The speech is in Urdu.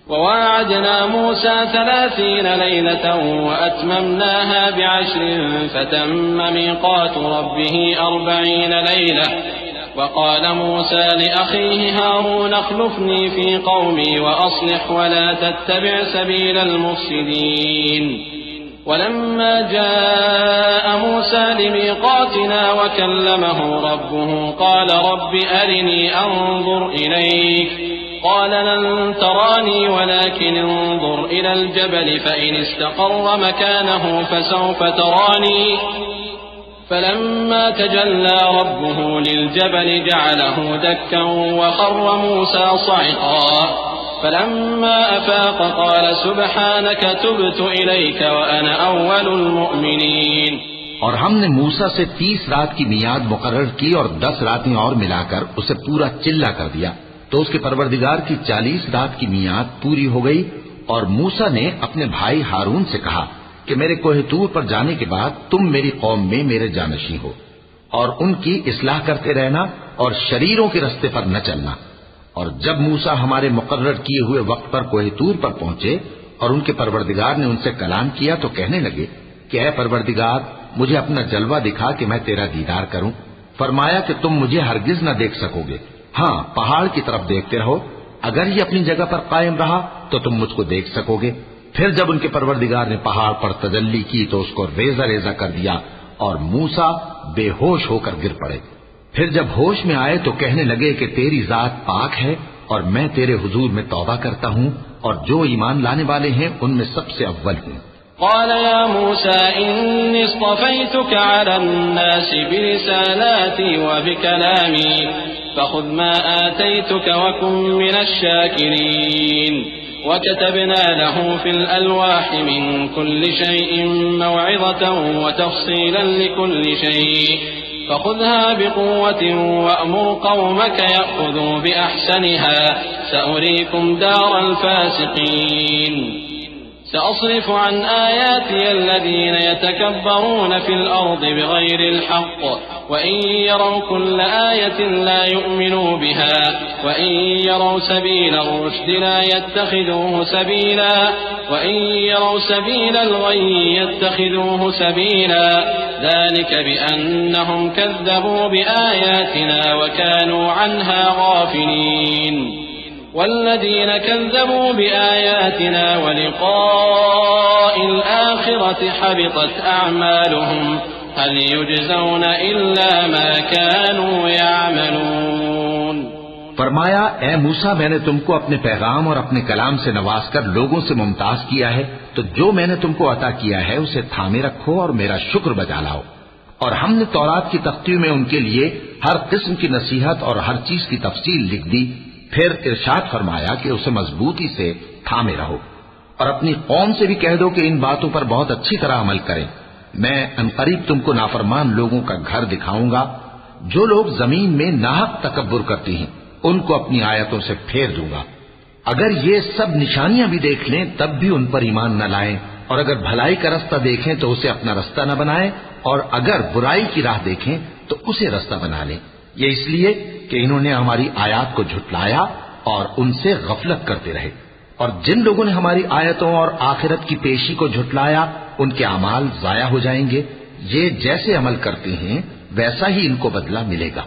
وواعدنا موسى 30 ليلة وأتممناها ب10 فتم ميقات ربه 40 ليلة. وقال موسى لأخيه هارون اخلفني في قومي وأصلح ولا تتبع سبيل المفسدين. ولما جاء موسى لميقاتنا وكلمه ربه قال رب أرني أنظر إليك قال لن تراني ولكن انظر إلى الجبل فإن استقر مكانه فسوف تراني. فلما تجلى ربه للجبل جعله دكا وخر موسى صعقا. فلما أفاق قال سبحانك تبت إليك وأنا أول المؤمنين. اور ہم نے موسیٰ سے 30 رات کی میعاد مقرر کی اور 10 راتیں اور ملا کر اسے پورا چلا کر دیا، تو اس کے پروردگار کی 40 رات کی میعاد پوری ہو گئی۔ اور موسیٰ نے اپنے بھائی ہارون سے کہا کہ میرے کوہ طور پر جانے کے بعد تم میری قوم میں میرے جانشین ہو اور ان کی اصلاح کرتے رہنا اور شریروں کے رستے پر نہ چلنا۔ اور جب موسیٰ ہمارے مقرر کیے ہوئے وقت پر کوہ طور پر پہنچے اور ان کے پروردگار نے ان سے کلام کیا تو کہنے لگے کہ اے پروردگار مجھے اپنا جلوہ دکھا کہ میں تیرا دیدار کروں۔ فرمایا کہ تم مجھے ہرگز نہ دیکھ سکو گے، ہاں پہاڑ کی طرف دیکھتے رہو، اگر یہ اپنی جگہ پر قائم رہا تو تم مجھ کو دیکھ سکو گے۔ پھر جب ان کے پروردگار نے پہاڑ پر تجلی کی تو اس کو ریزہ ریزہ کر دیا اور موسیٰ بے ہوش ہو کر گر پڑے۔ پھر جب ہوش میں آئے تو کہنے لگے کہ تیری ذات پاک ہے اور میں تیرے حضور میں توبہ کرتا ہوں اور جو ایمان لانے والے ہیں ان میں سب سے اول ہوں۔ قال يا موسى إني اصطفيتك على الناس برسالاتي وبكلامي فخذ ما آتيتك وكن من الشاكرين. وكتبنا له في الألواح من كل شيء موعظة وتفصيلا لكل شيء فخذها بقوة وأمر قومك يأخذوا بأحسنها سأريكم دار الفاسقين. سأصرف عن آياتي الذين يتكبرون في الأرض بغير الحق وإن يروا كل آية لا يؤمنوا بها وإن يروا سبيل الرشد لا يتخذوه سبيلا وإن يروا سبيل الغي يتخذوه سبيلا ذلك بأنهم كذبوا بآياتنا وكانوا عنها غافلين. والذين كذبوا بآياتنا ولقاء الآخرة حبطت أعمالهم هل يجزون إلا ما كانوا يعملون. فرمایا اے موسیٰ میں نے تم کو اپنے پیغام اور اپنے کلام سے نواز کر لوگوں سے ممتاز کیا ہے، تو جو میں نے تم کو عطا کیا ہے اسے تھامے رکھو اور میرا شکر بجا لاؤ۔ اور ہم نے تورات کی تختیوں میں ان کے لیے ہر قسم کی نصیحت اور ہر چیز کی تفصیل لکھ دی۔ پھر ارشاد فرمایا کہ اسے مضبوطی سے تھامے رہو اور اپنی قوم سے بھی کہہ دو کہ ان باتوں پر بہت اچھی طرح عمل کریں۔ میں عنقریب تم کو نافرمان لوگوں کا گھر دکھاؤں گا۔ جو لوگ زمین میں ناحق تکبر کرتی ہیں ان کو اپنی آیتوں سے پھیر دوں گا۔ اگر یہ سب نشانیاں بھی دیکھ لیں تب بھی ان پر ایمان نہ لائیں، اور اگر بھلائی کا رستہ دیکھیں تو اسے اپنا رستہ نہ بنائیں، اور اگر برائی کی راہ دیکھیں تو اسے رستہ بنا لیں۔ یہ اس لیے کہ انہوں نے ہماری آیات کو جھٹلایا اور ان سے غفلت کرتے رہے۔ اور جن لوگوں نے ہماری آیتوں اور آخرت کی پیشی کو جھٹلایا ان کے اعمال ضائع ہو جائیں گے۔ یہ جیسے عمل کرتے ہیں ویسا ہی ان کو بدلہ ملے گا۔